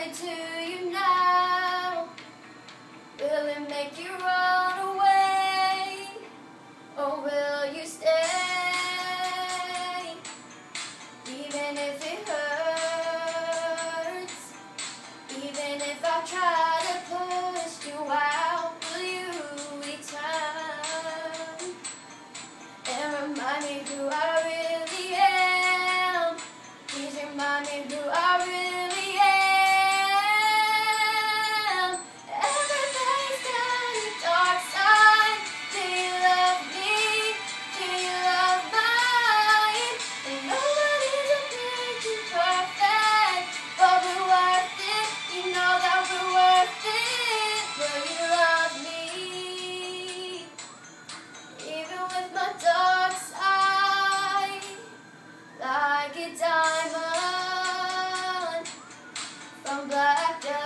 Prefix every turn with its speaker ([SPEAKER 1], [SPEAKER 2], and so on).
[SPEAKER 1] it to you now? Will it make you run away? Or will you stay? Even if it hurts, even if I try to push you out, will you return and remind me who I really am? Please remind me who I really am. Everybody's got a dark side. Do you love me? Do you love mine? And nobody's a picture perfect, but we're worth it. You know that we're worth it. Will you love me? Even with my dark side, like a diamond from black diamond.